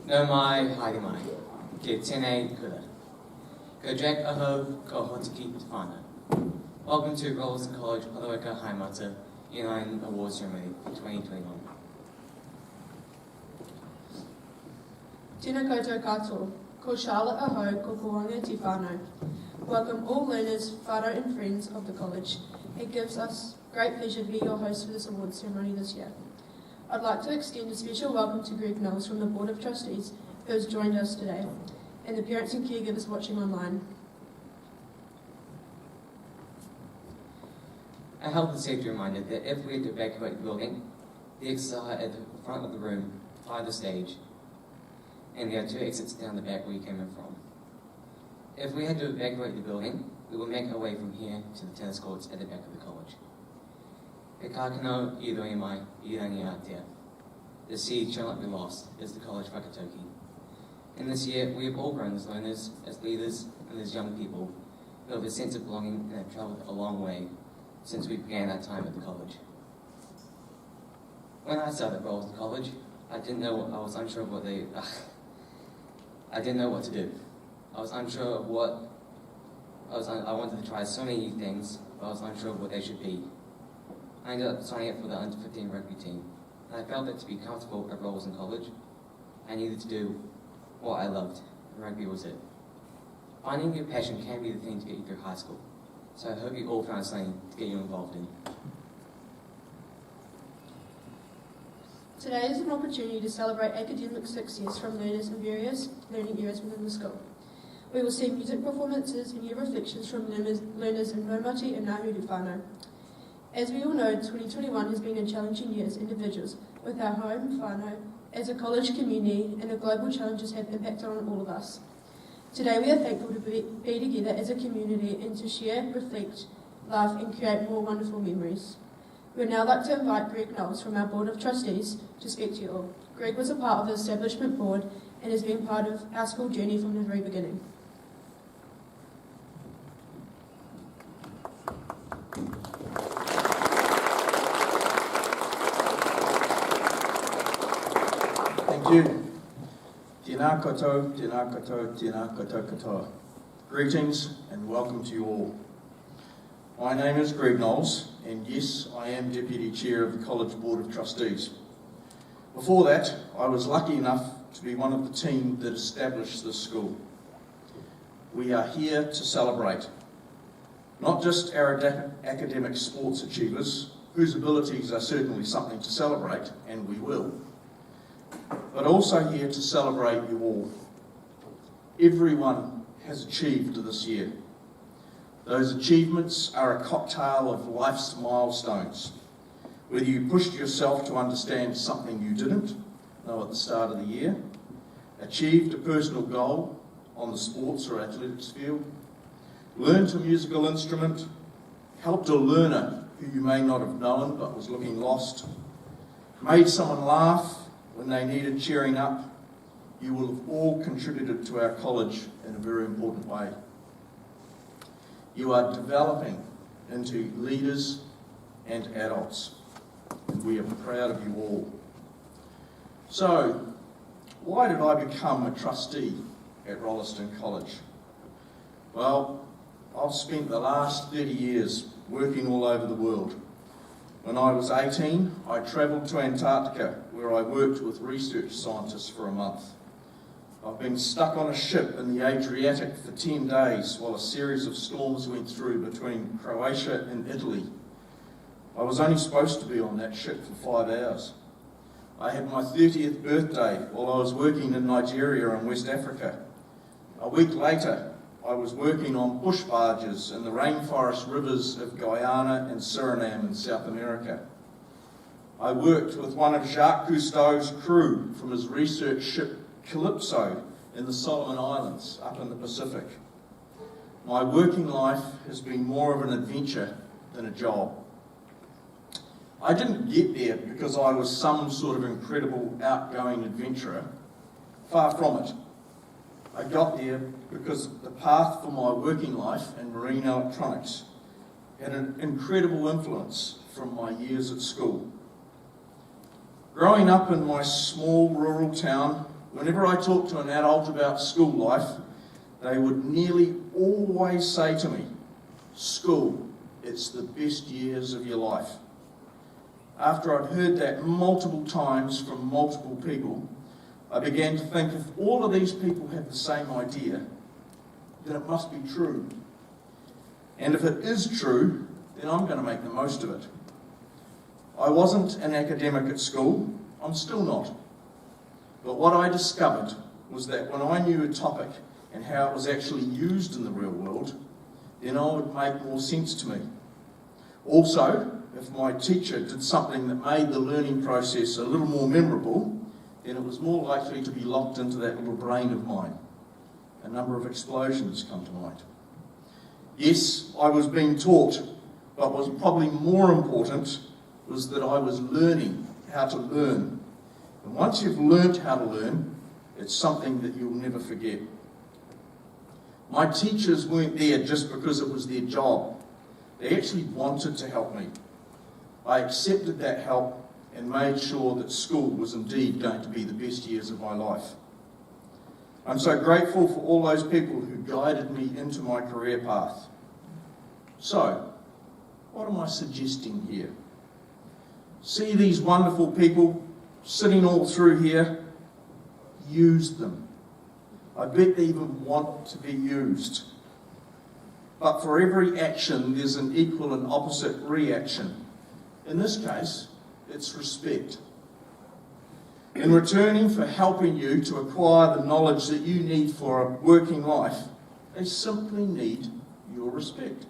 No mai, haere mai. Ke tēnei kura. Ko Jack aho, ko hotiki whānau. Welcome to Rolleston College Pacifica Haimata Inline Awards Ceremony for 2021. Tēnā koutou katoa. Ko Charlotte aho, ko Kuanga te whānau. Welcome all learners, whānau and friends of the college. It gives us great pleasure to be your host for this awards ceremony this year. I'd like to extend a special welcome to Greg Knowles from the Board of Trustees, who has joined us today, and the parents and caregivers watching online. A health and safety reminder that if we had to evacuate the building, the exits are at the front of the room, by the stage, and there are 2 exits down the back where you came in from. If we had to evacuate the building, we will make our way from here to the tennis courts at the back of the college. E kākano I roi mai, I rangi ātea. The seed shall not be lost, is the college whakatauki. And this year, we have all grown as learners, as leaders, and as young people who have a sense of belonging and have travelled a long way since we began our time at the college. When I started at Rolleston College, I was unsure of what I didn't know what to do. I was unsure of I wanted to try so many things, but I was unsure of what they should be. I ended up signing up for the under-15 rugby team, and I felt that to be comfortable at Rolleston College, I needed to do what I loved, and rugby was it. Finding your passion can be the thing to get you through high school, so I hope you all found something to get you involved in. Today is an opportunity to celebrate academic success from learners in various learning areas within the school. We will see music performances and hear reflections from learners in Raumati and Ngāhuru whānau. As we all know, 2021 has been a challenging year as individuals, with our home, whānau, as a college community, and the global challenges have impacted on all of us. Today we are thankful to be together as a community and to share, reflect, laugh and create more wonderful memories. We would now like to invite Greg Knowles from our Board of Trustees to speak to you all. Greg was a part of the Establishment Board and has been part of our school journey from the very beginning. Thank you. Tēnā koutou, tēnā koutou, tēnā koutou katoa. Greetings and welcome to you all. My name is Greg Knowles, and yes, I am Deputy Chair of the College Board of Trustees. Before that, I was lucky enough to be one of the team that established this school. We are here to celebrate not just our academic sports achievers, whose abilities are certainly something to celebrate, and we will, but also here to celebrate you all. Everyone has achieved this year. Those achievements are a cocktail of life's milestones. Whether you pushed yourself to understand something you didn't know at the start of the year, achieved a personal goal on the sports or athletics field, learned a musical instrument, helped a learner who you may not have known but was looking lost, made someone laugh when they needed cheering up, you will have all contributed to our college in a very important way. You are developing into leaders and adults, and we are proud of you all. So, why did I become a trustee at Rolleston College? Well, I've spent the last 30 years working all over the world. When I was 18, I travelled to Antarctica, where I worked with research scientists for a month. I've been stuck on a ship in the Adriatic for 10 days while a series of storms went through between Croatia and Italy. I was only supposed to be on that ship for 5 hours. I had my 30th birthday while I was working in Nigeria and West Africa. A week later, I was working on bush barges in the rainforest rivers of Guyana and Suriname in South America. I worked with one of Jacques Cousteau's crew from his research ship Calypso in the Solomon Islands up in the Pacific. My working life has been more of an adventure than a job. I didn't get there because I was some sort of incredible outgoing adventurer. Far from it. I got there because the path for my working life in marine electronics had an incredible influence from my years at school. Growing up in my small rural town whenever I talk to an adult about school life, they would nearly always say to me, "School, it's the best years of your life." After I'd heard that multiple times from multiple people, I began to think, if all of these people have the same idea, then it must be true. And if it is true, then I'm going to make the most of it. I wasn't an academic at school. I'm still not. But what I discovered was that when I knew a topic and how it was actually used in the real world, then it would make more sense to me. Also, if my teacher did something that made the learning process a little more memorable, then it was more likely to be locked into that little brain of mine. A number of explosions come to mind. Yes, I was being taught, but what was probably more important was that I was learning how to learn. And once you've learnt how to learn, it's something that you'll never forget. My teachers weren't there just because it was their job. They actually wanted to help me. I accepted that help and made sure that school was indeed going to be the best years of my life. I'm so grateful for all those people who guided me into my career path. So, what am I suggesting here? See these wonderful people sitting all through here? Use them. I bet they even want to be used. But for every action, there's an equal and opposite reaction. In this case, it's respect. In returning for helping you to acquire the knowledge that you need for a working life, they simply need your respect.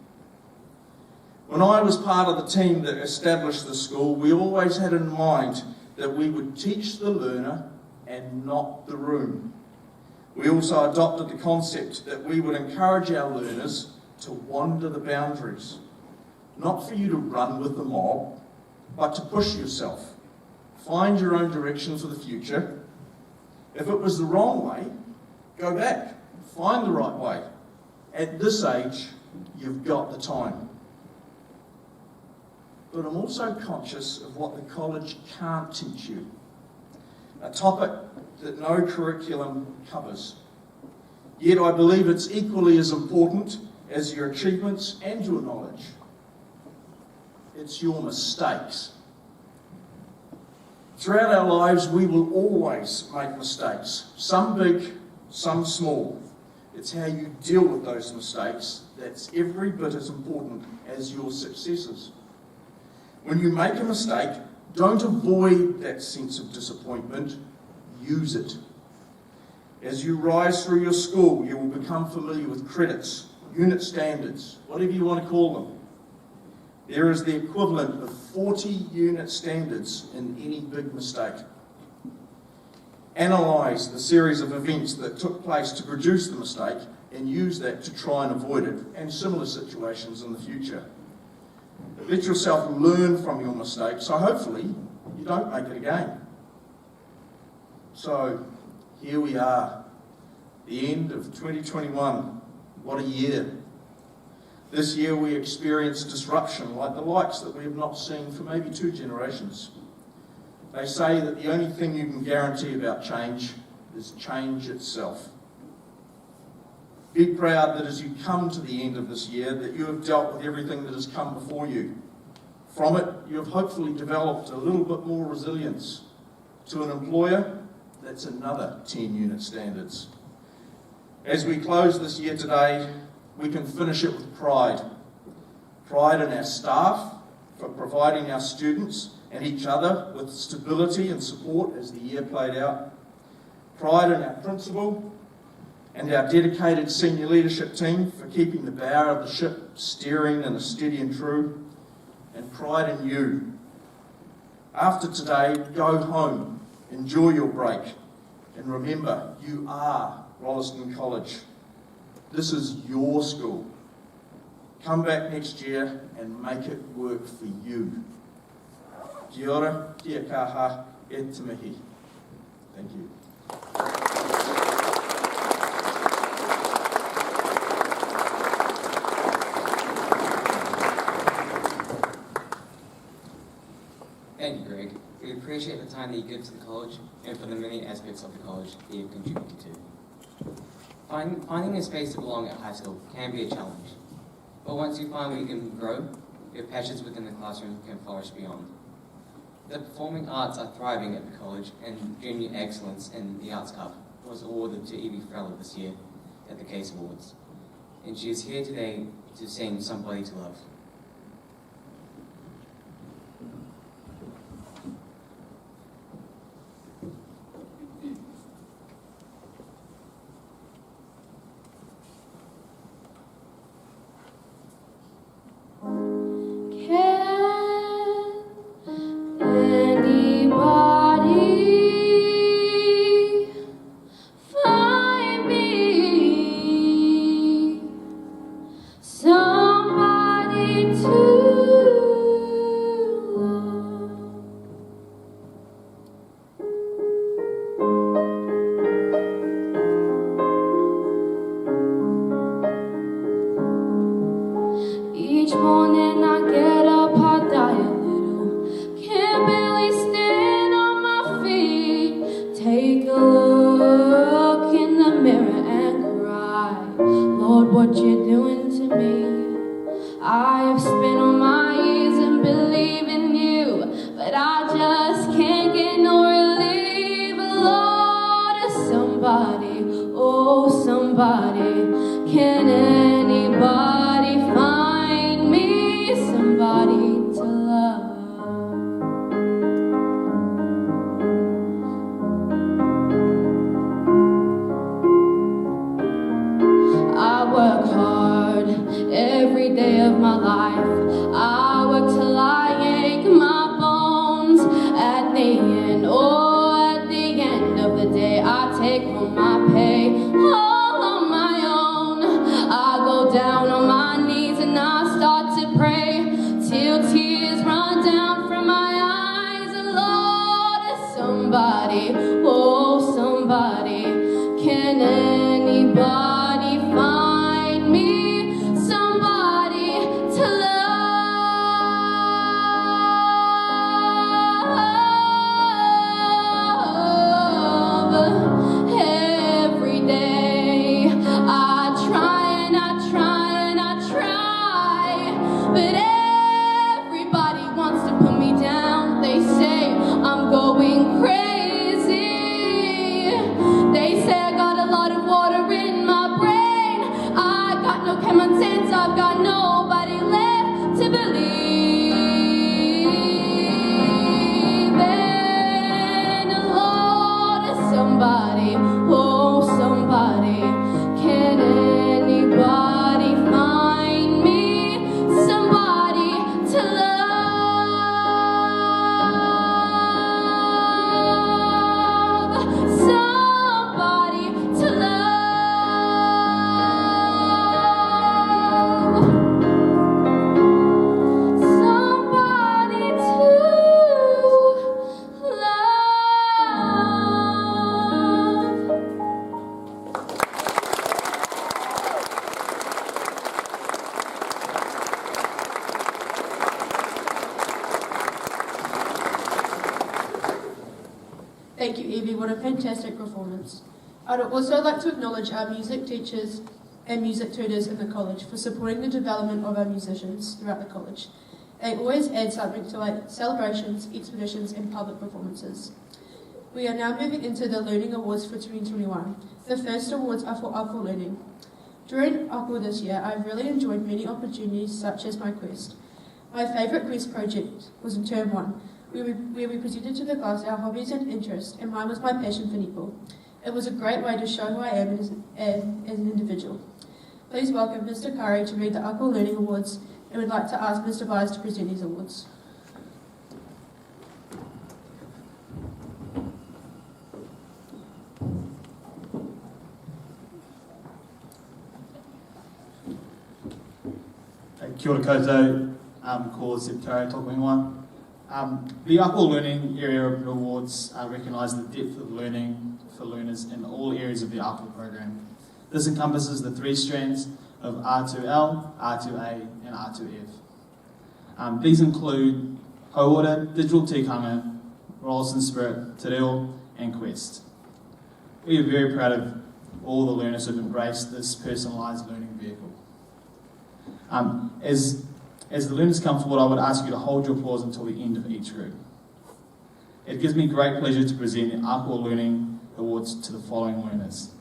When I was part of the team that established the school, we always had in mind that we would teach the learner and not the room. We also adopted the concept that we would encourage our learners to wander the boundaries, not for you to run with the mob, but to push yourself. Find your own direction for the future. If it was the wrong way, go back. Find the right way. At this age, you've got the time. But I'm also conscious of what the college can't teach you. A topic that no curriculum covers. Yet I believe it's equally as important as your achievements and your knowledge. It's your mistakes. Throughout our lives, we will always make mistakes, some big, some small. It's how you deal with those mistakes that's every bit as important as your successes. When you make a mistake, don't avoid that sense of disappointment, use it. As you rise through your school, you will become familiar with credits, unit standards, whatever you want to call them. There is the equivalent of 40 unit standards in any big mistake. Analyse the series of events that took place to produce the mistake and use that to try and avoid it and similar situations in the future. Let yourself learn from your mistakes, so hopefully you don't make it again. So here we are, the end of 2021. What a year. This year we experienced disruption like the likes that we have not seen for maybe 2 generations. They say that the only thing you can guarantee about change is change itself. Be proud that as you come to the end of this year, that you have dealt with everything that has come before you. From it, you have hopefully developed a little bit more resilience. To an employer, that's another 10 unit standards. As we close this year today, we can finish it with pride. Pride in our staff for providing our students and each other with stability and support as the year played out. Pride in our principal and our dedicated senior leadership team for keeping the bow of the ship steering in a steady and true. And pride in you. After today, go home, enjoy your break, and remember, you are Rolleston College. This is your school. Come back next year and make it work for you. Kia ora, kia kaha, e te mihi. Thank you. Thank you, Greg. We appreciate the time that you give to the college and for the many aspects of the college that you've contributed to. Finding a space to belong at high school can be a challenge, but once you find where you can grow, your passions within the classroom can flourish beyond. The performing arts are thriving at the college, and junior excellence in the Arts Cup was awarded to Evie Freller this year at the Case Awards, and she is here today to sing Somebody to Love. Each morning I get up, I die a little. Can't barely stand on my feet. Take a look in the mirror and cry. Lord, what you doing to me? I have spent all my years and believe in you, but I just can't get no relief. Lord, somebody, oh somebody, can anybody find me somebody to love? I work hard every day of my life. I work till I ache my bones. At the end, oh, at the end of the day, I take home my pay all on my own. I go down on my knees and I start to pray till tears run down from my eyes. Lord, somebody, oh somebody, can anybody find me somebody to love? Every day I try and I try and I try, but everybody wants to put me down. They say I'm going crazy. They say I got a lot of water in my brain. I got no common sense, I've got nobody left to believe in. Lord, somebody, oh somebody, can anybody find me somebody to love? Somebody to love. Somebody to Thank you, Evie. What a fantastic performance. I'd also like to acknowledge our music teachers and music tutors in the college for supporting the development of our musicians throughout the college. They always add something to our celebrations, expeditions, and public performances. We are now moving into the Learning Awards for 2021. The first awards are for Upper Learning. During Upper this year, I've really enjoyed many opportunities such as my quest. My favourite quest project was in Term 1, where we presented to the class our hobbies and interests, and mine was my passion for netball. It was a great way to show who I am as an individual. Please welcome Mr. Curry to read the Upper Learning Awards, and we'd like to ask Mr. Byers to present these awards. Kia ora koutou, ko Septare Tōku Ingoa. The Upper Learning Area Awards recognise the depth of learning for learners in all areas of the Upper program. This encompasses the three strands of R2L, R2A and R2F. These include Hauora, Digital Tikanga, Rolleston Spirit, Te Reo, and Quest. We are very proud of all the learners who have embraced this personalised learning vehicle. As the learners come forward, I would ask you to hold your applause until the end of each group. It gives me great pleasure to present the Upwell Learning Awards to the following learners.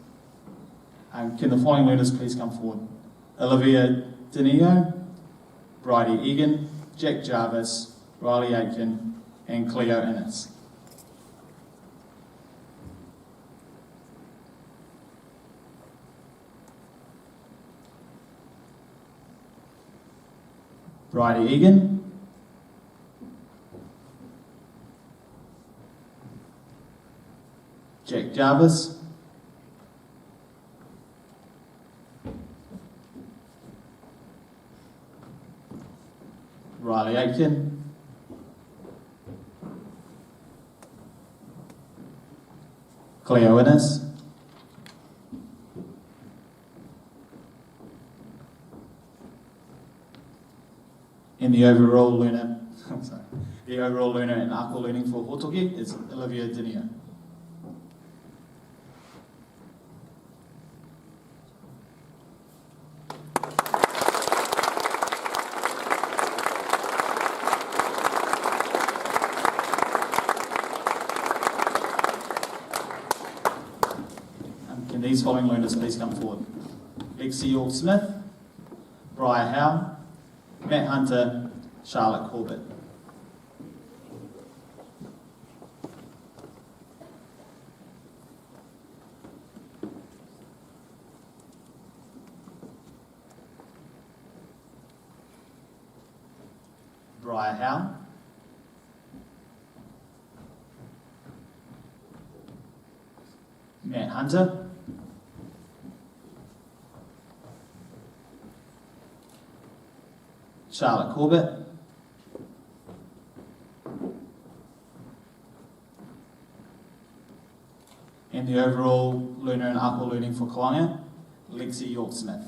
Can the following learners please come forward? Olivia Dineo, Bridie Egan, Jack Jarvis, Riley Aitken, and Cleo Innes. Bridie Egan, Jack Jarvis, Riley Aitken, Cleo Innes, and the overall learner in Upwell Learning for Hotoki is Olivia Dineo. Can these following learners please come forward? Lexi York Smith, Briar Howe, Matt Hunter, Charlotte Corbett. Briar Howe, Matt Hunter, Charlotte Corbett, and the overall learner in Upwell Learning for Kelowna, Lexi York Smith.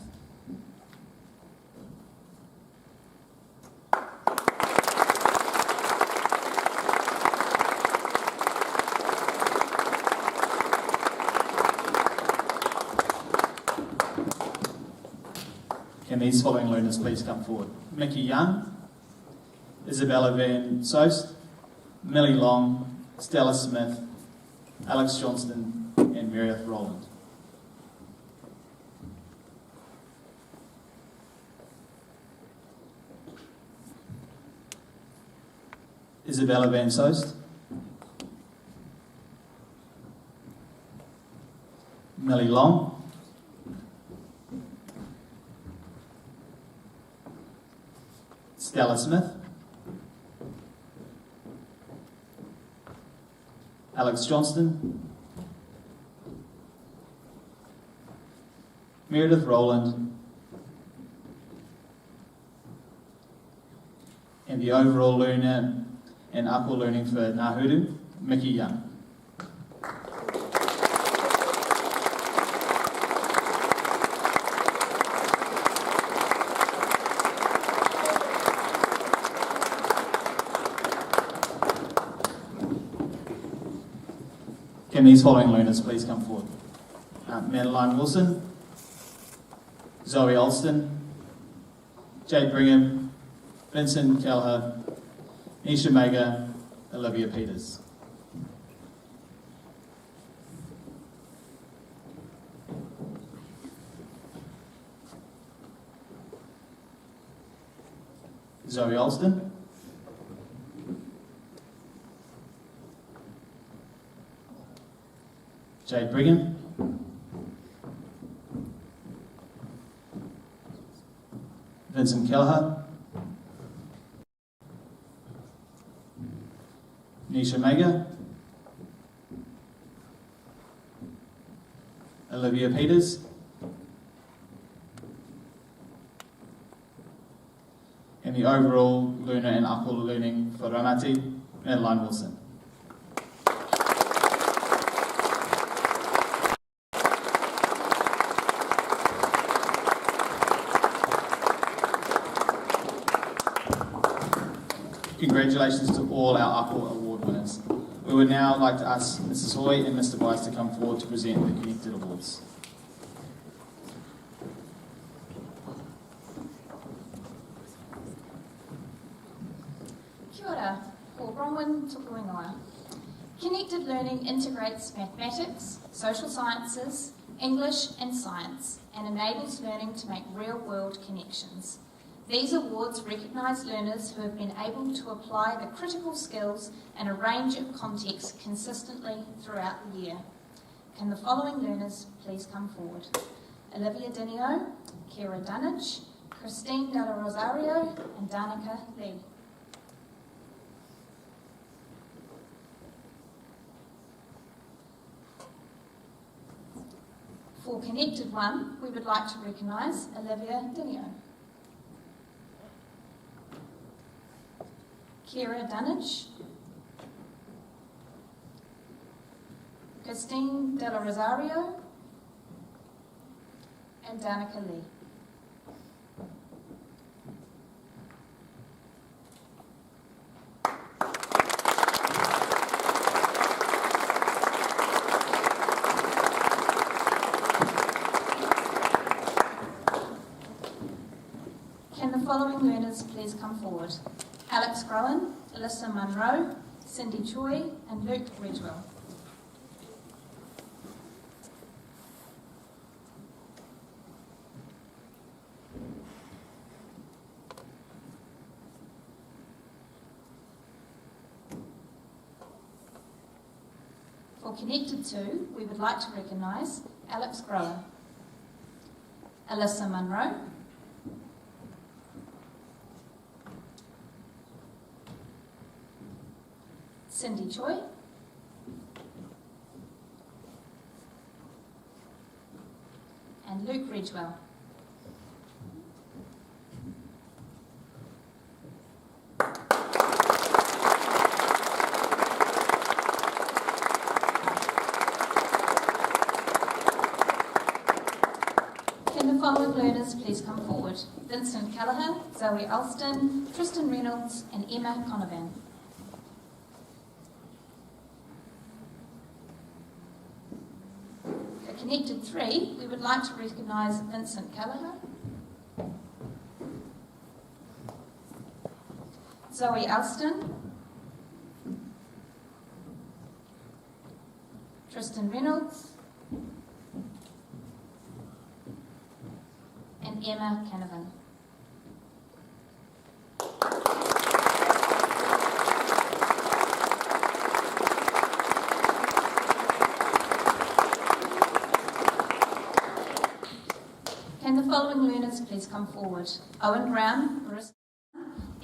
Can these following learners please come forward? Mickey Young, Isabella Van Soest, Millie Long, Stella Smith, Alex Johnston, and Meredith Rowland. Isabella Van Soest, Millie Long, Stella Smith, Alex Johnston, Meredith Rowland, and the overall learner in Upwell Learning for Ngāhuru, Mickey Young. Can these following learners please come forward? Madeline Wilson, Zoe Alston, Jade Brigham, Vincent Kelleher, Nisha Mega, Olivia Peters. Zoe Alston, Jade Brigham, Vincent Kelleher, Nisha Mega, Olivia Peters, and the overall learner in Upwell Learning for Ramati, Madeline Wilson. congratulations to all our Apple Award winners. We would now like to ask Mrs. Hoy and Mr. Weiss to come forward to present the Connected Awards. Kia ora, ko Bronwyn tuku ingoa. Connected learning integrates mathematics, social sciences, English and science, and enables learning to make real-world connections. These awards recognise learners who have been able to apply the critical skills in a range of contexts consistently throughout the year. Can the following learners please come forward? Olivia Dinio, Kira Dunnage, Christine Della Rosario, and Danica Lee. For Connected 1, we would like to recognise Olivia Dinio. Kira Dunnage, Christine Della Rosario, and Danica Lee. Can the following learners please come forward? Alex Groen, Alyssa Munro, Cindy Choi, and Luke Redwell. For Connected 2, we would like to recognise Alex Groen, Alyssa Munro, Cindy Choi, and Luke Ridgewell. Can the following learners please come forward? Vincent Callaghan, Zoe Alston, Tristan Reynolds, and Emma Conovan. Connected 3, we would like to recognise Vincent Callaghan, Zoe Alston, Tristan Reynolds, and Emma Canavan. Can the following learners please come forward? Owen Brown, Marissa,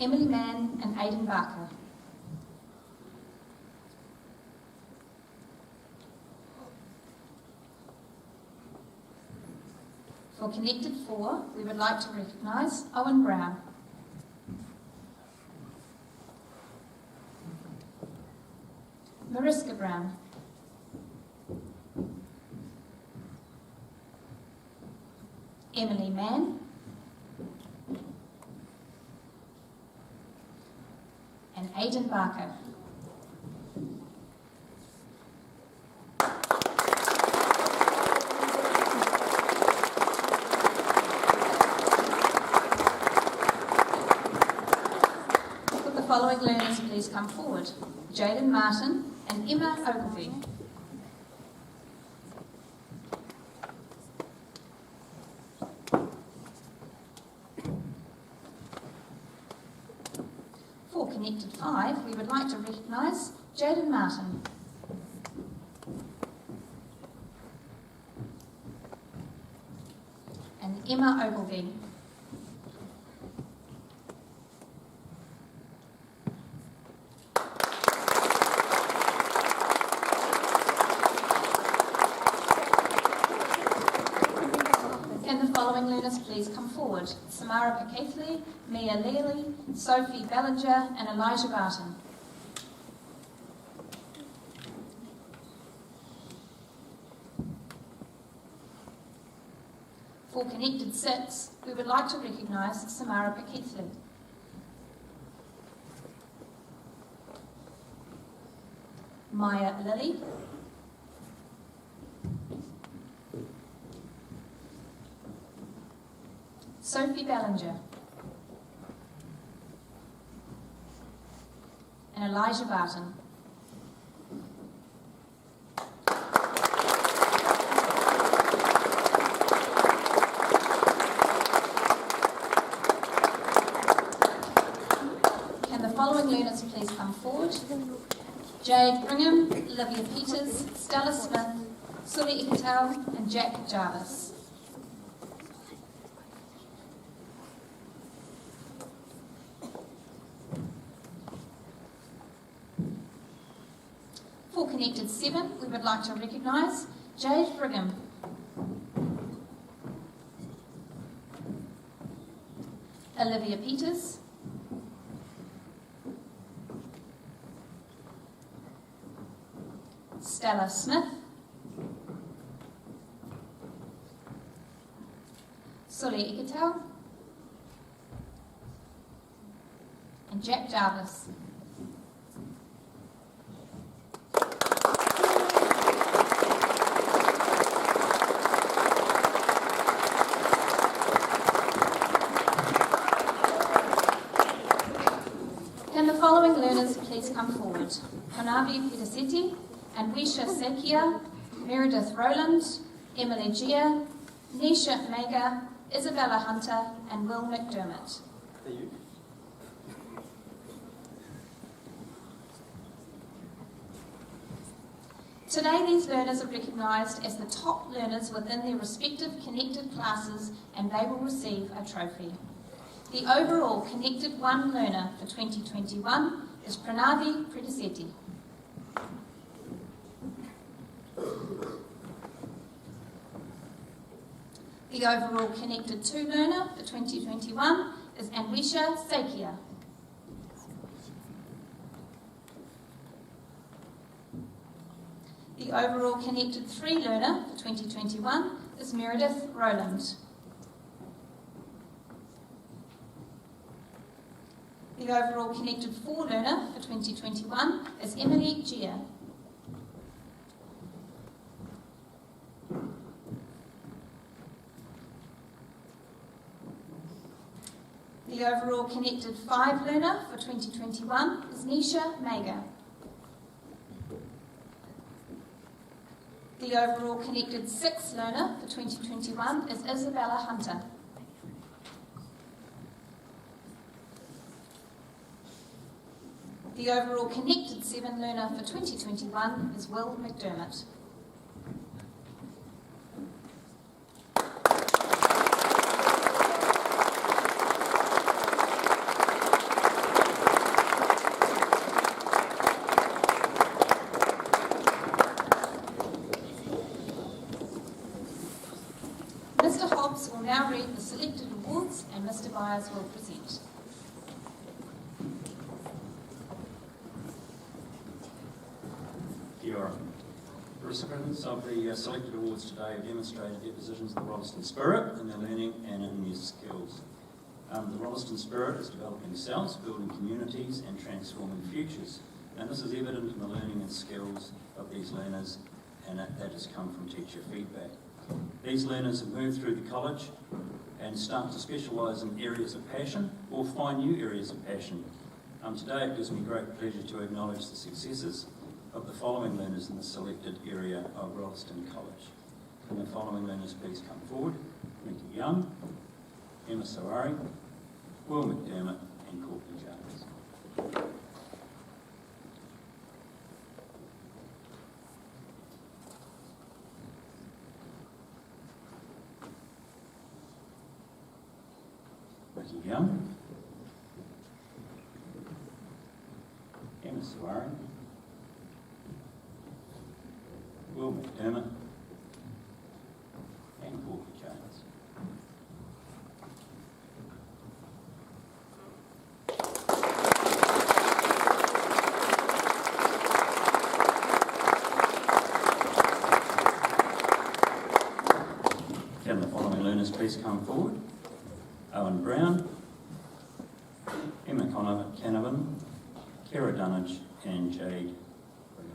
Emily Mann, and Aidan Barker. For Connected 4, we would like to recognise Owen Brown, Mariska Brown, Emily Mann, and Aidan Barker. Could the following learners please come forward? Jaden Martin and Emma Ogilvie. For Connected 5, we would like to recognise Jaden Martin, and Emma Ogilvie. Can the following learners please come forward? Samara Pakethli, Mia Leary, Sophie Bellinger, and Elijah Barton. For Connected 6, we would like to recognise Samara Pakethli, Maya Lilly, Sophie Ballinger, and Elijah Barton. Can the following learners please come forward? Jade Brigham, Olivia Peters, Stella Smith, Suli Ikatel, and Jack Jarvis. For Connected 7, we would like to recognise Jade Brigham, Olivia Peters, Stella Smith, Suli Ikatel, and Jack Jarvis. Can the following learners please come forward? Hanavi Pitasetti, Anwisha Sekia, Meredith Rowland, Emily Gia, Nisha Mega, Isabella Hunter, and Will McDermott. Today, these learners are recognised as the top learners within their respective connected classes, and they will receive a trophy. The overall Connected 1 learner for 2021 is Pranavi Pritasetti. The overall Connected 2 learner for 2021 is Anwisha Sekia. The overall Connected 3 learner for 2021 is Meredith Rowland. The overall Connected 4 learner for 2021 is Emily Gia. The overall Connected 5 learner for 2021 is Nisha Mega. The overall Connected 6 learner for 2021 is Isabella Hunter. The overall Connected 7 learner for 2021 is Will McDermott. Mr. Hobbs will now read the selected awards and Mr. Byers will present. Kia ora. The recipients of the selected awards today have demonstrated their positions in the Rolleston spirit in their learning and in their skills. The Rolleston spirit is developing selves, building communities and transforming futures. And this is evident in the learning and skills of these learners, and that has come from teacher feedback. These learners have moved through the college and start to specialise in areas of passion or find new areas of passion. Today it gives me great pleasure to acknowledge the successes of the following learners in the selected area of Rolleston College. Can the following learners please come forward? Mickey Young, Emma Sawari, Will McDermott and Courtney Jarvis. Mickey Young, Emma Sawari, Will McDermott and Courtney Jarvis. Can the following learners please come forward? Owen Brown, Emma Canavan, Kara Dunnage and Jade Brigham.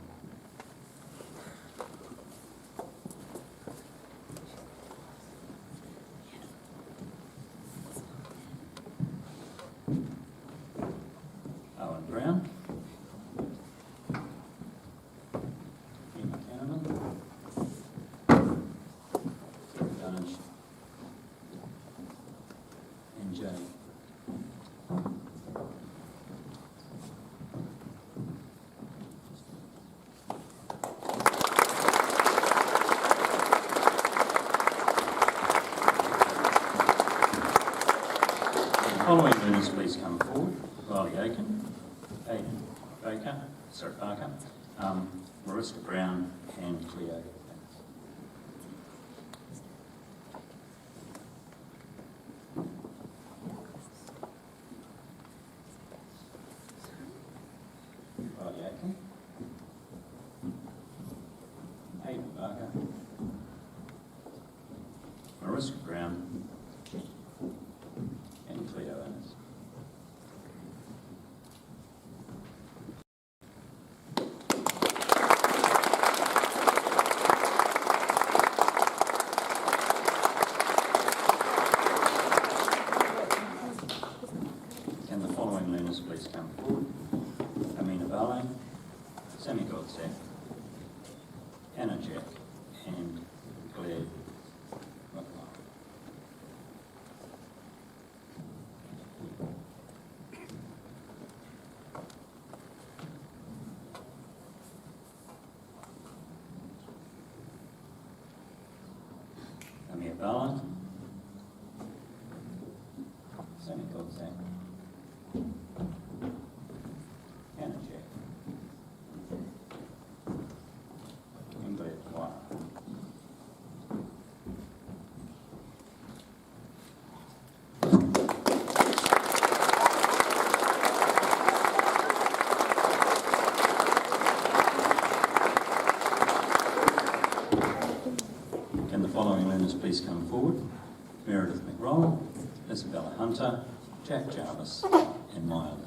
Parker, Mariska Brown and Cleo. Riley Aiken, Aidan Barker, Mariska Brown and Cleo Innes. Can the following learners please come forward? Amina Barley, Sammy Godsack, Anna Jack and Claire McLeod. Amir Barley, Sammy Godsack, Anna Jack, and Claire White. Can the following learners please come forward? Meredith McRoll, Isabella Hunter, Jack Jarvis, and Maya Lynn.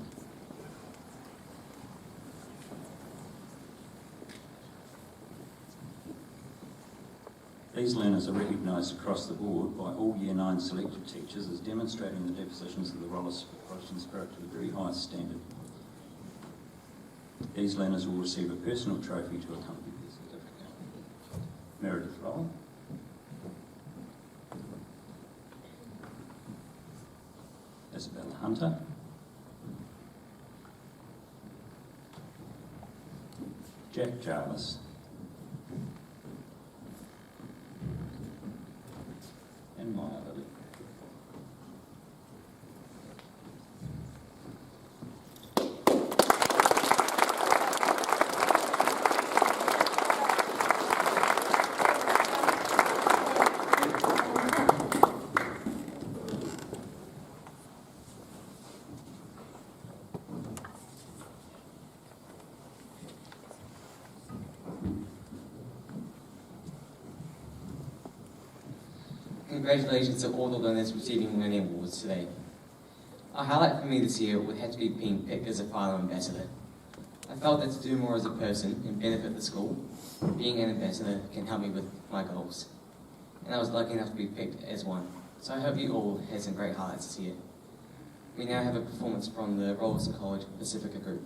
These learners are recognised across the board by all Year 9 selected teachers as demonstrating the depositions of the Rolleston spirit to the very highest standard. These learners will receive a personal trophy to accompany their certificate. Meredith Roll, Isabella Hunter, Jack Jarvis, and Maya Lily. Congratulations to all the learners receiving learning awards today. A highlight for me this year would have to be being picked as a Whanau ambassador. I felt that to do more as a person and benefit the school, being an ambassador can help me with my goals. And I was lucky enough to be picked as one. So I hope you all had some great highlights this year. We now have a performance from the Rolleston College Pacifica group.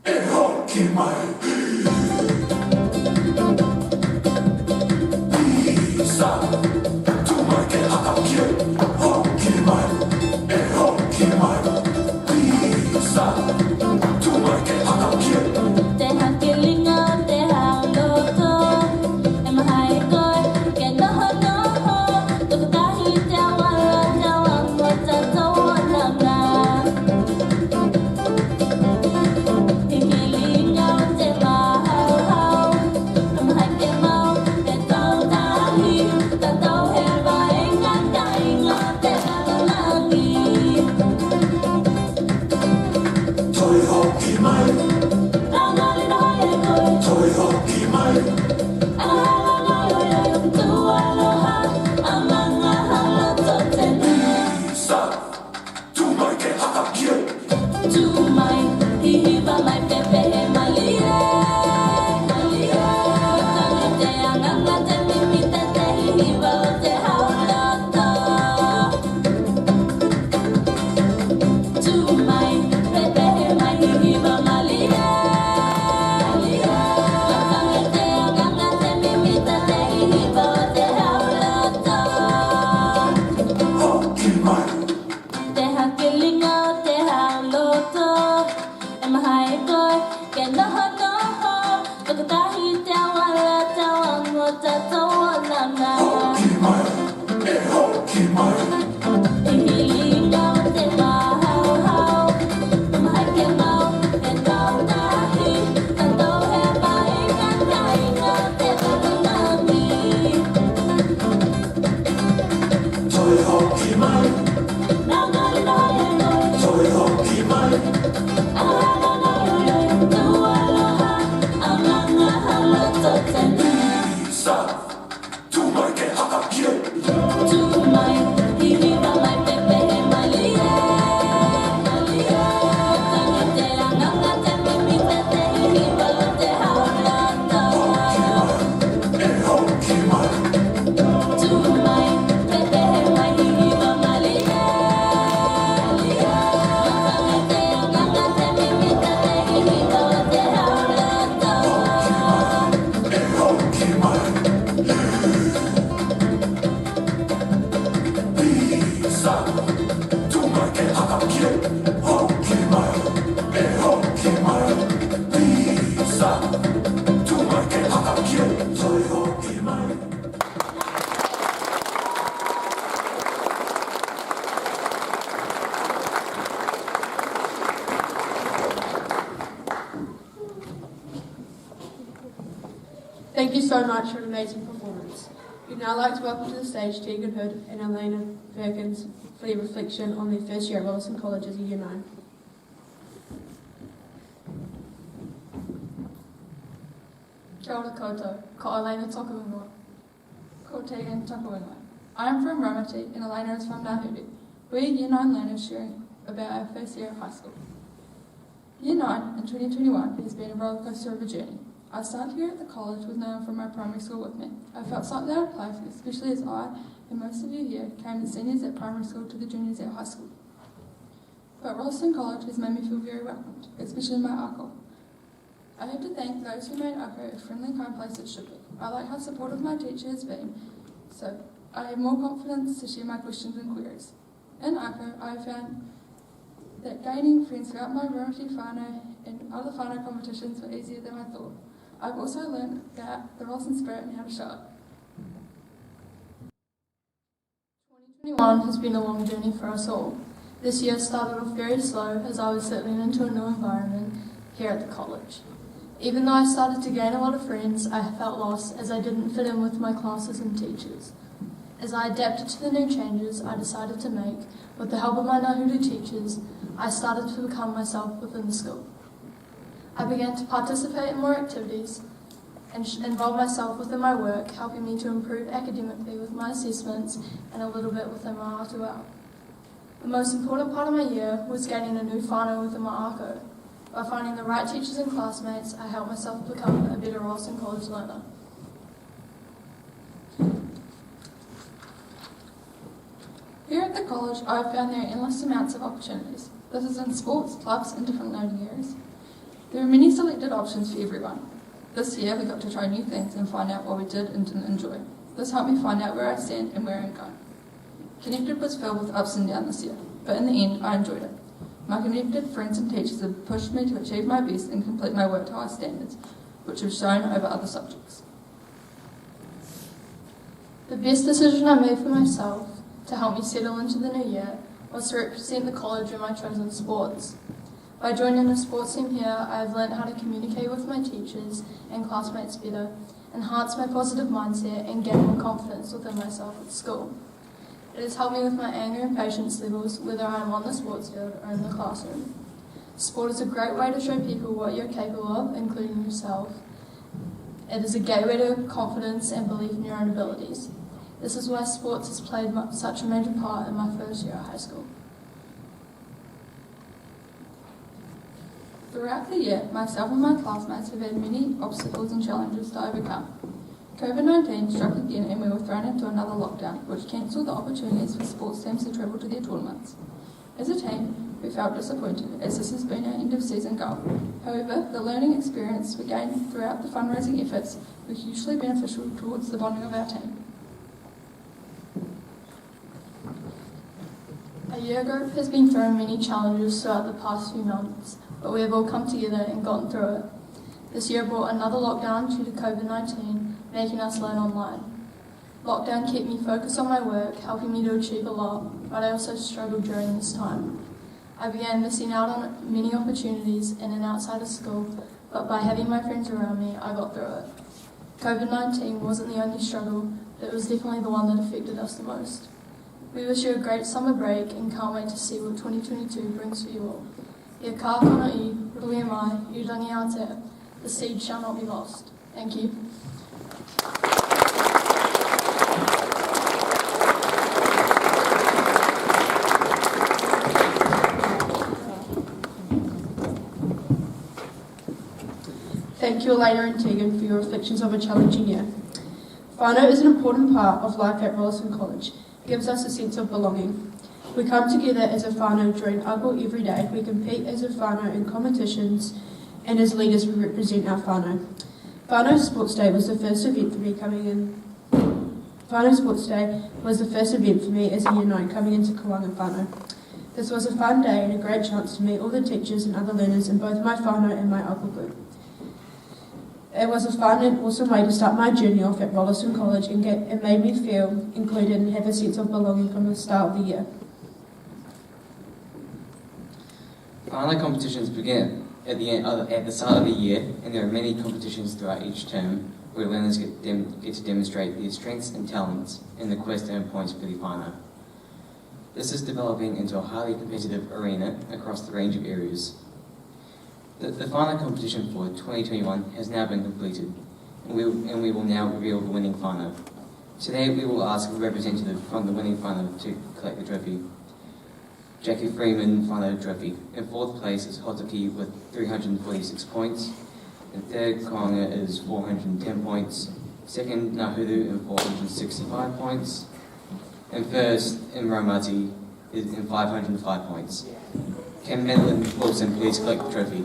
Hãy subscribe cho kênh Ghiền Mì Gõ để không bỏ lỡ Thank you so much for an amazing performance. We'd now like to welcome to the stage Tegan Hood and Elena Perkins for their reflection on their first year at Rolleston College as a Year 9. Kia ora koutou, ko Elena toku ingoa. Ko Tegan toku ingoa. I am from Raumati and Elena is from Ngāhuru. We are Year 9 learners sharing about our first year of high school. Year 9 in 2021 has been a roller coaster of a journey. I started here at the college with no one from my primary school with me. I felt slightly out of place, especially as I and most of you here came as seniors at primary school to the juniors at high school. But Rolleston College has made me feel very welcomed, especially my ako. I have to thank those who made ako a friendly, kind place it should be. I like how supportive my teacher has been, so I have more confidence to share my questions and queries. In ako, I have found that gaining friends throughout my Raumati whanau and other whanau competitions were easier than I thought. I've also learned that the Rolleston spirit and how to show it. 2021 has been a long journey for us all. This year started off very slow as I was settling into a new environment here at the college. Even though I started to gain a lot of friends, I felt lost as I didn't fit in with my classes and teachers. As I adapted to the new changes I decided to make, with the help of my Ngāhuru teachers, I started to become myself within the school. I began to participate in more activities and involve myself within my work, helping me to improve academically with my assessments and a little bit within my atuau. The most important part of my year was gaining a new whānau within my ako. By finding the right teachers and classmates, I helped myself become a better Rolleston College learner. Here at the college, I have found there are endless amounts of opportunities. This is in sports, clubs, and different learning areas. There are many selected options for everyone. This year, we got to try new things and find out what we did and didn't enjoy. This helped me find out where I stand and where I'm going. Connected was filled with ups and downs this year, but in the end, I enjoyed it. My connected friends and teachers have pushed me to achieve my best and complete my work to high standards, which have shown over other subjects. The best decision I made for myself to help me settle into the new year was to represent the college in my chosen sports. By joining a sports team here, I have learned how to communicate with my teachers and classmates better, enhance my positive mindset, and gain more confidence within myself at school. It has helped me with my anger and patience levels, whether I am on the sports field or in the classroom. Sport is a great way to show people what you're capable of, including yourself. It is a gateway to confidence and belief in your own abilities. This is why sports has played such a major part in my first year of high school. Throughout the year, myself and my classmates have had many obstacles and challenges to overcome. COVID-19 struck again and we were thrown into another lockdown, which cancelled the opportunities for sports teams to travel to their tournaments. As a team, we felt disappointed as this has been our end of season goal. However, the learning experience we gained throughout the fundraising efforts were hugely beneficial towards the bonding of our team. Our year group has been through many challenges throughout the past few months, but we have all come together and gotten through it. This year brought another lockdown due to COVID-19, making us learn online. Lockdown kept me focused on my work, helping me to achieve a lot, but I also struggled during this time. I began missing out on many opportunities in and outside of school, but by having my friends around me, I got through it. COVID-19 wasn't the only struggle, but it was definitely the one that affected us the most. We wish you a great summer break and can't wait to see what 2022 brings for you all. E ka whana I, rui mai, urangi Aotea. The seed shall not be lost. Thank you. Thank you, Elena and Tegan, for your reflections of a challenging year. Whanau is an important part of life at Rolleston College. It gives us a sense of belonging. We come together as a whanau during Ago every day. We compete as a whanau in competitions, and as leaders we represent our whanau. Whanau Sports Day was the first event for me Whanau Sports Day was the first event for me as a Year 9 coming into Kawanga Whanau. This was a fun day and a great chance to meet all the teachers and other learners in both my whanau and my Ago group. It was a fun and awesome way to start my journey off at Rolleston College and it made me feel included and have a sense of belonging from the start of the year. Whanau competitions begin at the start of the year, and there are many competitions throughout each term where learners get to demonstrate their strengths and talents in the quest to earn points for the whanau. This is developing into a highly competitive arena across the range of areas. The whanau competition for 2021 has now been completed, and we will now reveal the winning whanau. Today we will ask a representative from the winning whanau to collect the trophy. Jackie Freeman whanau trophy. In fourth place is Hotoki with 346 points. In third, Kawanga is 410 points. Second, Nahuru in 465 points. And first, in Raumati, is in 505 points. Can Madeline Wilson please collect the trophy?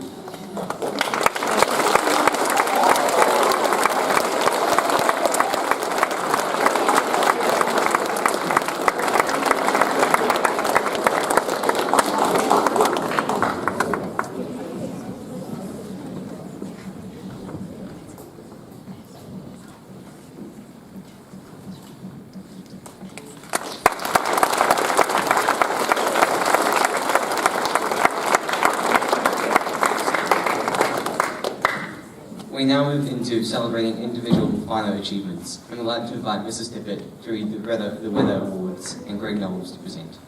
We now move into celebrating individual whanau achievements, and we'd like to invite Mrs. Tippett to read the Weather Awards and Greg Knowles to present.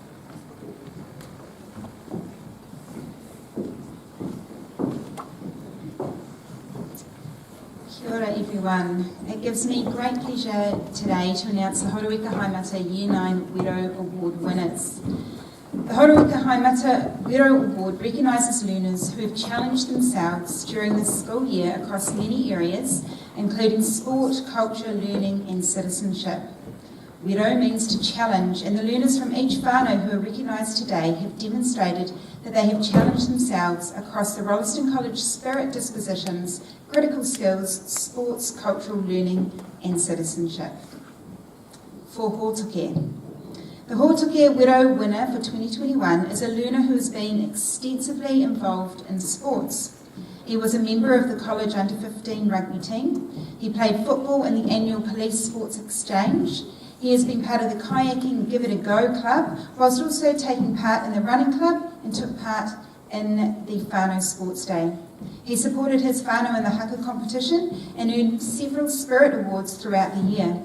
Kia ora everyone. It gives me great pleasure today to announce the Horuika Haimata Year 9 Wero Award winners. The Horuika Haimata Wero Award recognises learners who have challenged themselves during the school year across many areas, including sport, culture, learning and citizenship. Wero means to challenge, and the learners from each whanau who are recognised today have demonstrated that they have challenged themselves across the Rolleston College spirit dispositions, critical skills, sports, cultural learning and citizenship. For Hotoke. The Hotoke Wero winner for 2021 is a learner who has been extensively involved in sports. He was a member of the college under-15 rugby team. He played football in the annual police sports exchange. He has been part of the kayaking Give It A Go club, whilst also taking part in the running club and took part in the Whanau Sports Day. He supported his whanau in the haka competition and earned several spirit awards throughout the year.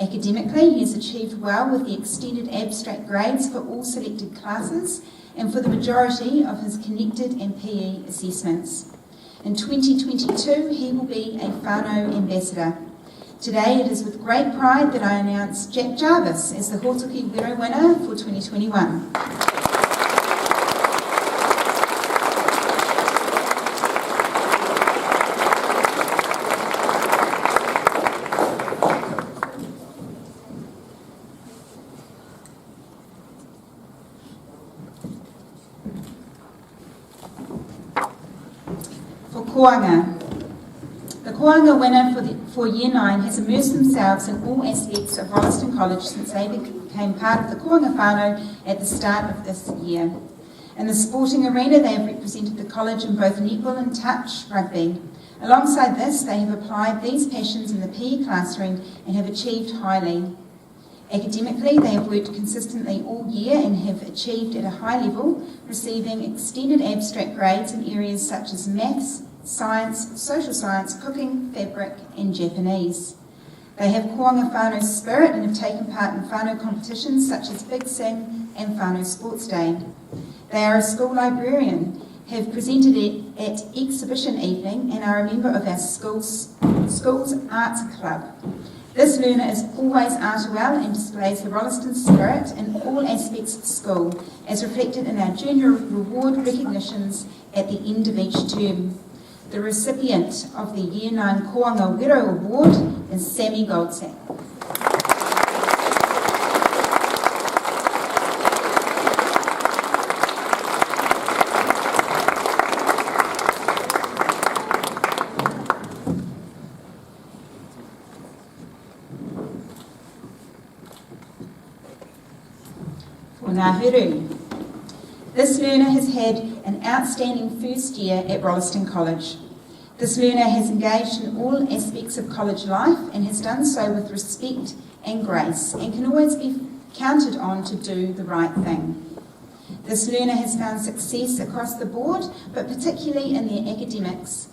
Academically, he has achieved well with the extended abstract grades for all selected classes and for the majority of his connected and PE assessments. In 2022, he will be a whanau ambassador. Today, it is with great pride that I announce Jack Jarvis as the Hotoke Wero winner for 2021. Kawanga. The Kawanga winner for Year 9 has immersed themselves in all aspects of Rolleston College since they became part of the Kawanga whanau at the start of this year. In the sporting arena, they have represented the college in both netball and touch rugby. Alongside this, they have applied these passions in the PE classroom and have achieved highly. Academically, they have worked consistently all year and have achieved at a high level, receiving extended abstract grades in areas such as maths, science, social science, cooking, fabric and Japanese. They have koanga whānau spirit and have taken part in whānau competitions such as Big Sing and Whanau Sports Day. They are a school librarian, have presented at exhibition evening and are a member of our school's arts club. This learner is always arty well and displays the Rolleston spirit in all aspects of school, as reflected in our junior reward recognitions at the end of each term. The recipient of the Year 9 Koanga Wero Award is Sammy Goldsack. Whanau. This learner has had an outstanding first year at Rolleston College. This learner has engaged in all aspects of college life and has done so with respect and grace and can always be counted on to do the right thing. This learner has found success across the board, but particularly in their academics.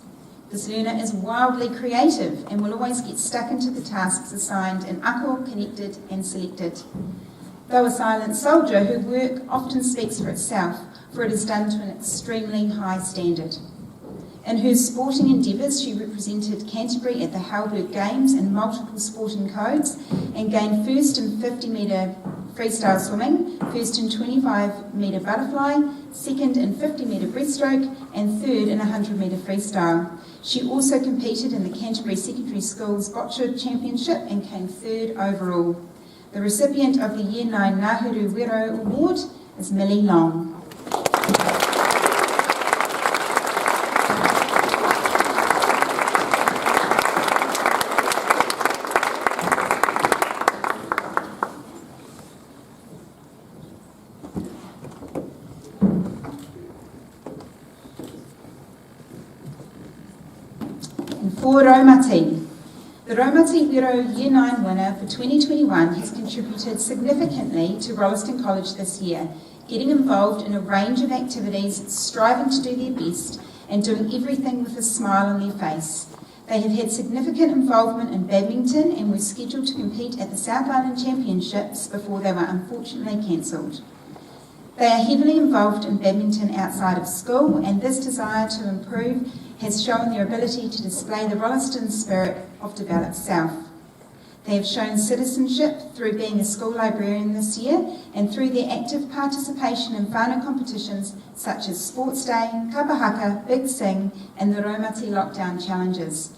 This learner is wildly creative and will always get stuck into the tasks assigned in ako, connected and selected. Though a silent soldier, her work often speaks for itself, for it is done to an extremely high standard. In her sporting endeavours, she represented Canterbury at the Halberg Games in multiple sporting codes and gained first in 50-metre freestyle swimming, first in 25-metre butterfly, second in 50-metre breaststroke and third in 100-metre freestyle. She also competed in the Canterbury Secondary Schools Boccia Championship and came third overall. The recipient of the Year 9 Ngāhuru Wero Award is Millie Long. And for Raumati. The Raumati Wero Year 9 winner for 2021 has contributed significantly to Rolleston College this year, getting involved in a range of activities, striving to do their best and doing everything with a smile on their face. They have had significant involvement in badminton and were scheduled to compete at the South Island Championships before they were unfortunately cancelled. They are heavily involved in badminton outside of school, and this desire to improve has shown their ability to display the Rolleston spirit of developed South. They have shown citizenship through being a school librarian this year and through their active participation in whānau competitions such as Sports Day, Kapahaka, Big Sing and the Raumati Lockdown Challenges.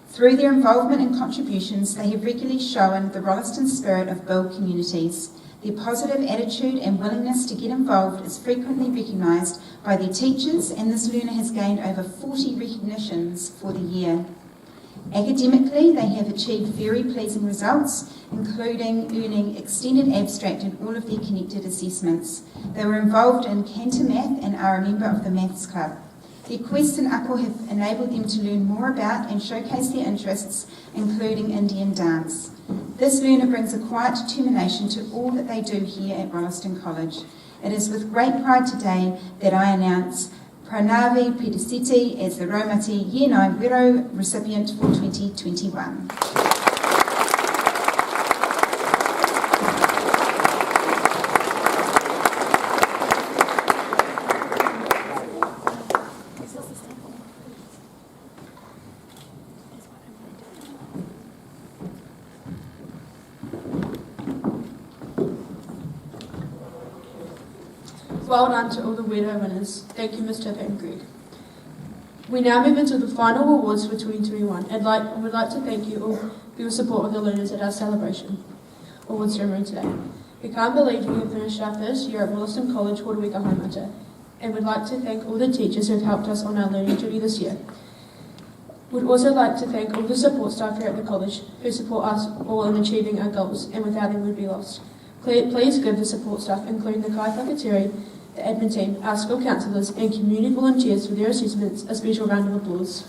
Through their involvement and contributions, they have regularly shown the Rolleston spirit of build communities. Their positive attitude and willingness to get involved is frequently recognised by their teachers, and this learner has gained over 40 recognitions for the year. Academically, they have achieved very pleasing results, including earning extended abstract in all of their connected assessments. They were involved in Canter Math and are a member of the Maths Club. Their quests and ako have enabled them to learn more about and showcase their interests, including Indian dance. This learner brings a quiet determination to all that they do here at Rolleston College. It is with great pride today that I announce Pranavi Pediciti as the Raumati Year 9 Wero recipient for 2021. Well done to all the Wero winners. Thank you, Mr. Van Greg. We now move into the final awards for 2021. I would like to thank you all for your support of the learners at our celebration award ceremony today. We can't believe we have finished our first year at Rolleston College Horowika Haumata, and would like to thank all the teachers who have helped us on our learning journey this year. We'd also like to thank all the support staff here at the college who support us all in achieving our goals, and without them we'd be lost. Please give the support staff, including the Kai Whakatiri, the admin team, our school counsellors and community volunteers for their assessments a special round of applause.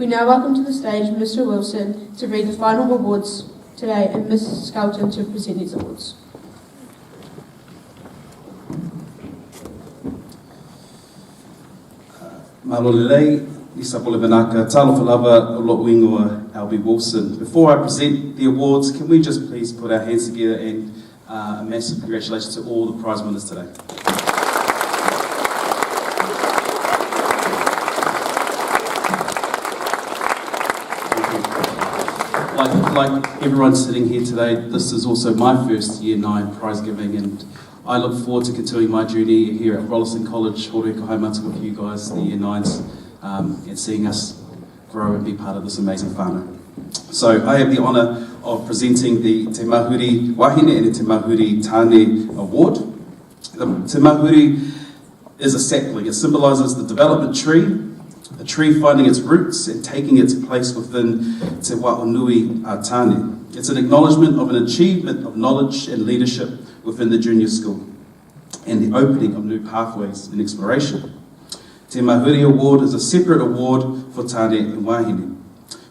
We now welcome to the stage Mr. Wilson to read the final awards today and Ms. Skelton to present these awards. Malolelei, Isapole Manaka, Talo Falava, Olotwingoa, Albie Wilson. Before I present the awards, can we just please put our hands together and a massive congratulations to all the prize winners today. Like everyone sitting here today, this is also my first Year 9 prize giving, and I look forward to continuing my journey here at Rolleston College, Horeika Haumata, with you guys, the Year 9s, and seeing us grow and be part of this amazing whānau. So I have the honour of presenting the Te Mahuri Wahine and the Te Mahuri Tāne Award. The Te Mahuri is a sapling. It symbolises the development tree, a tree finding its roots and taking its place within Te Wa'onui a Tāne. It's an acknowledgement of an achievement of knowledge and leadership within the junior school and the opening of new pathways in exploration. Te Mahuri Award is a separate award for Tāne and Wahine.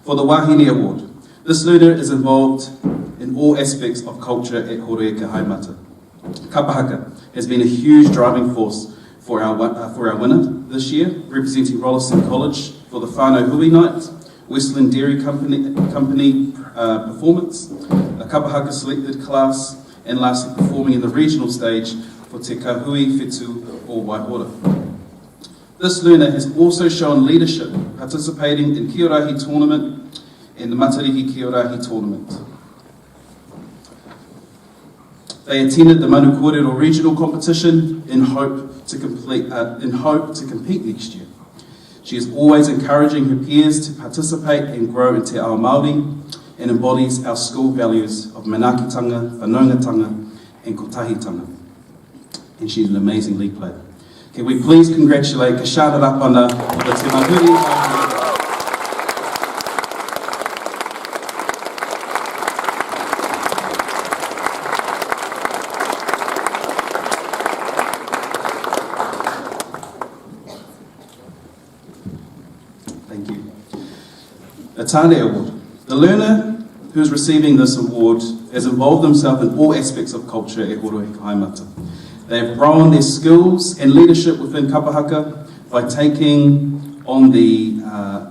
For the Wahine Award, this learner is involved in all aspects of culture at Horeika Haumata. Kapahaka has been a huge driving force for our winner this year, representing Rolleston College for the Whanau Hui Night, Westland Dairy Company performance, a Kapahaka selected class, and lastly performing in the regional stage for Te Kahui Whetū o Waihora. This learner has also shown leadership, participating in Kiorahi tournament and the Matarihi Kiorahi tournament. They attended the Manukorero regional competition in hope to compete next year. She is always encouraging her peers to participate and grow in Te Ao Māori and embodies our school values of manakitanga, whanaungatanga and kotahitanga. And she's an amazing league player. Can we please congratulate Kashana Rapana for the Te Mahuri. Thank you. The Tāne Award. The learner who is receiving this award has involved himself in all aspects of culture at Horeika Haumata. They have grown their skills and leadership within Kapahaka by taking on the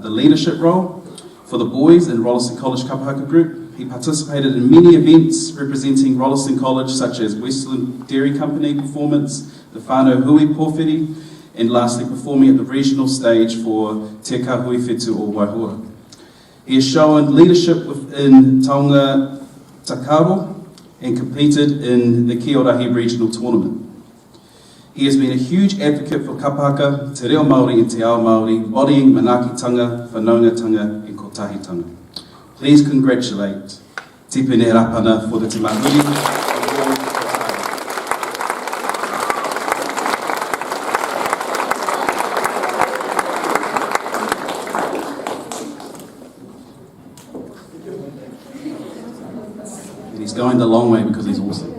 leadership role for the boys in Rolleston College Kapahaka Group. He participated in many events representing Rolleston College, such as Westland Dairy Company performance, the Whanau Hui Pōwhiri, and lastly performing at the regional stage for Te Kahui Whetū o Waihora. He has shown leadership within Taonga Takaro and competed in the Kiorahi regional tournament. He has been a huge advocate for Kapahaka, Te Reo Māori and Te Ao Māori, embodying manakitanga, whanaungatanga and kotahitanga. Please congratulate Tipene Rapana for the Te Mahuri Award. And he's going the long way because he's awesome.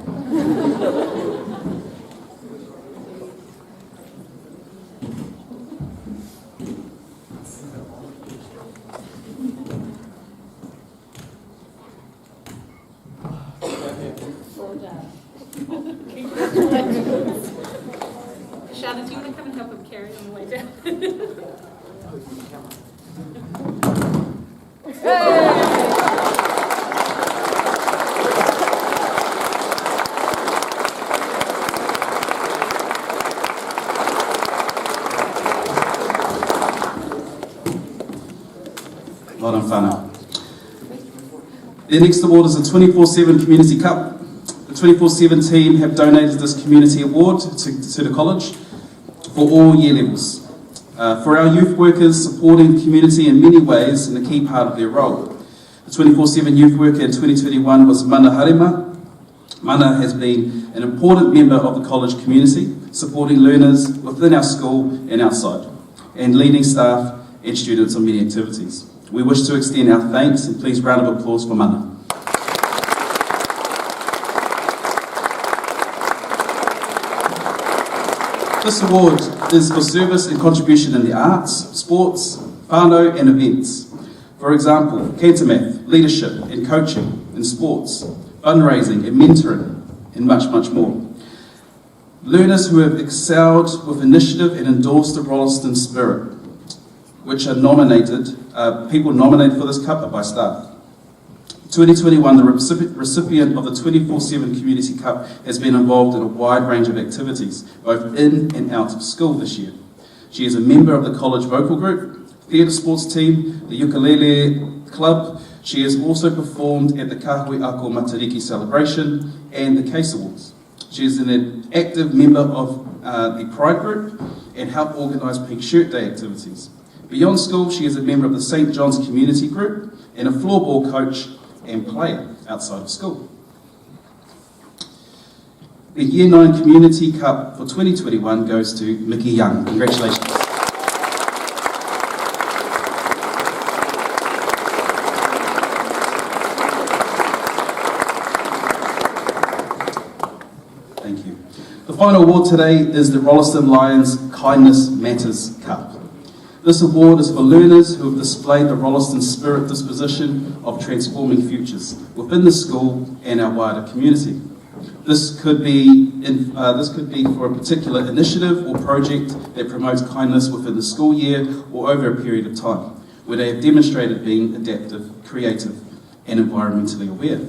Shannon, do you want to come and help him carry on the way down? Well done, whānau. The next award is the 24/7 Community Cup. The 24/7 team have donated this community award to the college for all year levels. For our youth workers, supporting the community in many ways and a key part of their role. The 24/7 youth worker in 2021 was Mana Harema. Mana has been an important member of the college community, supporting learners within our school and outside, and leading staff and students on many activities. We wish to extend our thanks and please round of applause for Mana. This award is for service and contribution in the arts, sports, whānau and events. For example, Kentamath, leadership and coaching in sports, fundraising and mentoring, and much, much more. Learners who have excelled with initiative and endorsed the Rolleston spirit, which are people nominated for this cup are by staff. 2021, the recipient of the 24/7 Community Cup has been involved in a wide range of activities, both in and out of school this year. She is a member of the college vocal group, theatre sports team, the ukulele club. She has also performed at the Kahui Ako Matariki celebration and the Case Awards. She is an active member of the Pride group and helped organise Pink Shirt Day activities. Beyond school, she is a member of the St John's Community Group and a floorball coach and player outside of school. The Year 9 Community Cup for 2021 goes to Mickey Young. Congratulations. Thank you. The final award today is the Rolleston Lions Kindness Matters Cup. This award is for learners who have displayed the Rolleston spirit disposition of transforming futures within the school and our wider community. This could be for a particular initiative or project that promotes kindness within the school year or over a period of time, where they have demonstrated being adaptive, creative, and environmentally aware.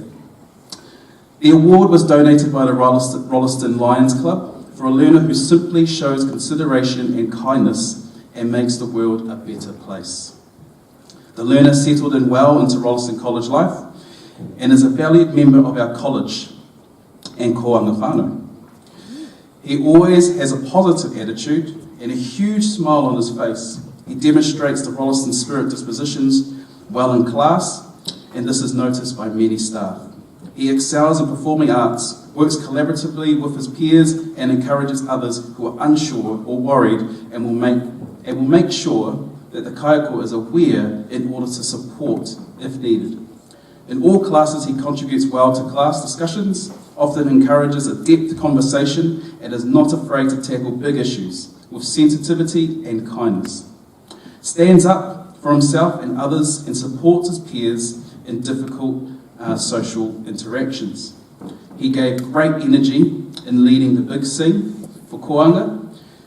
The award was donated by the Rolleston Lions Club for a learner who simply shows consideration and kindness and makes the world a better place. The learner settled in well into Rolleston College life and is a valued member of our college and koanga whanau. He always has a positive attitude and a huge smile on his face. He demonstrates the Rolleston spirit dispositions well in class, and this is noticed by many staff. He excels in performing arts, works collaboratively with his peers, and encourages others who are unsure or worried, and will make sure that the kaiako is aware in order to support if needed. In all classes, he contributes well to class discussions, often encourages a depth conversation, and is not afraid to tackle big issues with sensitivity and kindness. Stands up for himself and others and supports his peers in difficult social interactions. He gave great energy in leading the big scene for Koanga,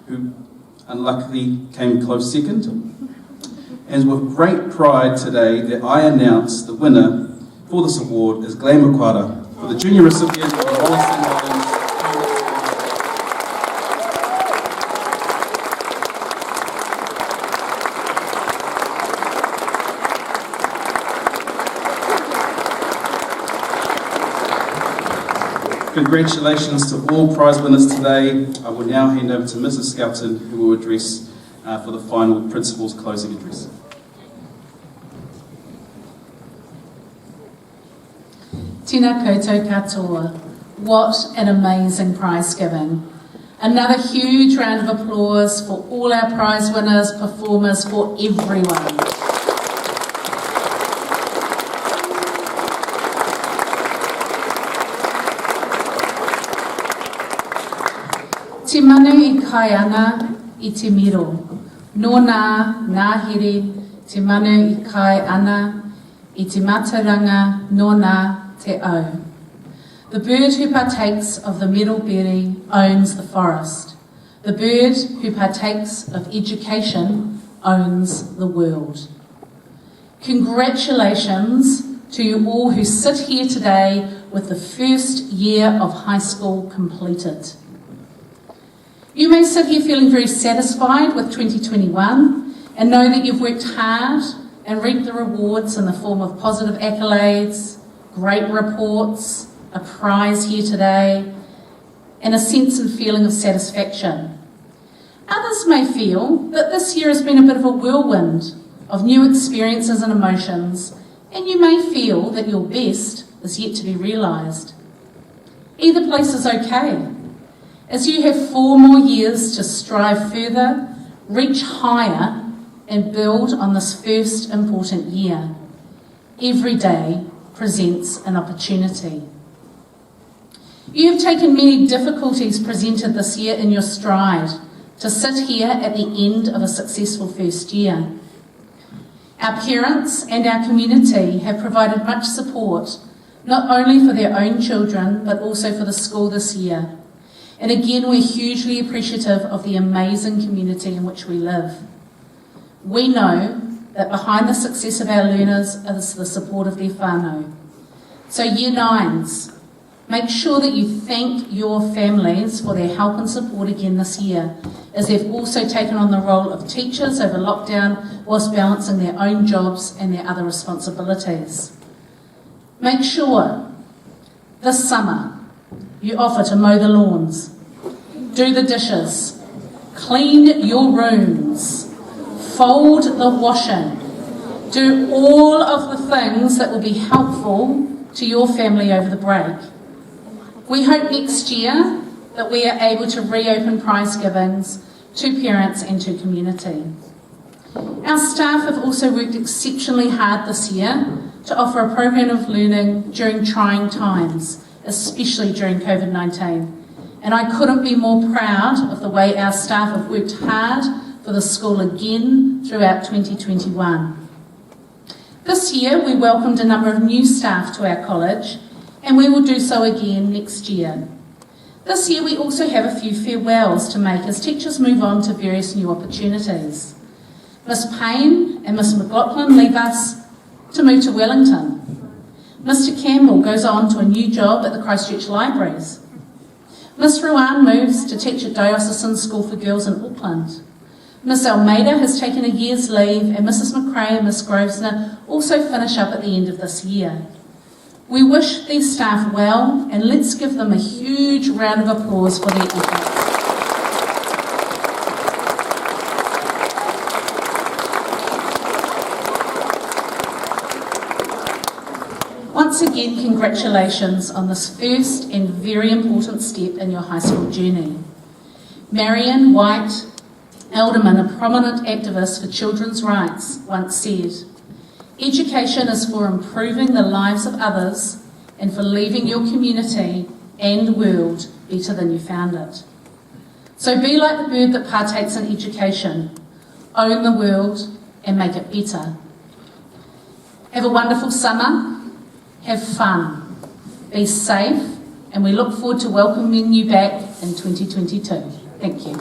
who unluckily came close second. And with great pride today that I announce the winner for this award is Glenn Makwara for the junior recipient of the Rolleston Lions. Congratulations to all prize winners today. I will now hand over to Mrs. Skelton, who will address for the final principal's closing address. Tēnā koutou katoa. What an amazing prize giving. Another huge round of applause for all our prize winners, performers, for everyone. Te manu I kai ana I te miro. Nō nā here, te manu I kai ana I te mataranga, nō te au. The bird who partakes of the middle berry owns the forest. The bird who partakes of education owns the world. Congratulations to you all who sit here today with the first year of high school completed. You may sit here feeling very satisfied with 2021 and know that you've worked hard and reaped the rewards in the form of positive accolades, great reports, a prize here today, and a sense and feeling of satisfaction. Others may feel that this year has been a bit of a whirlwind of new experiences and emotions, and you may feel that your best is yet to be realised. Either place is okay, as you have 4 more years to strive further, reach higher, and build on this first important year. Every day presents an opportunity. You have taken many difficulties presented this year in your stride to sit here at the end of a successful first year. Our parents and our community have provided much support, not only for their own children, but also for the school this year. And again, we're hugely appreciative of the amazing community in which we live. We know that behind the success of our learners is the support of their whānau. So Year 9s, make sure that you thank your families for their help and support again this year, as they've also taken on the role of teachers over lockdown whilst balancing their own jobs and their other responsibilities. Make sure this summer you offer to mow the lawns, do the dishes, clean your rooms, fold the washing, do all of the things that will be helpful to your family over the break. We hope next year that we are able to reopen prize givings to parents and to community. Our staff have also worked exceptionally hard this year to offer a program of learning during trying times, especially during COVID-19. And I couldn't be more proud of the way our staff have worked hard for the school again throughout 2021. This year we welcomed a number of new staff to our college, and we will do so again next year. This year we also have a few farewells to make as teachers move on to various new opportunities. Miss Payne and Miss McLaughlin leave us to move to Wellington. Mr Campbell goes on to a new job at the Christchurch Libraries. Miss Ruan moves to teach at Diocesan School for Girls in Auckland. Miss Almeida has taken a year's leave, and Mrs McRae and Miss Grosvenor also finish up at the end of this year. We wish these staff well, and let's give them a huge round of applause for their efforts. Once again, congratulations on this first and very important step in your high school journey. Marion White Alderman, a prominent activist for children's rights, once said, "Education is for improving the lives of others and for leaving your community and world better than you found it." So be like the bird that partakes in education, own the world and make it better. Have a wonderful summer, have fun, be safe, and we look forward to welcoming you back in 2022. Thank you.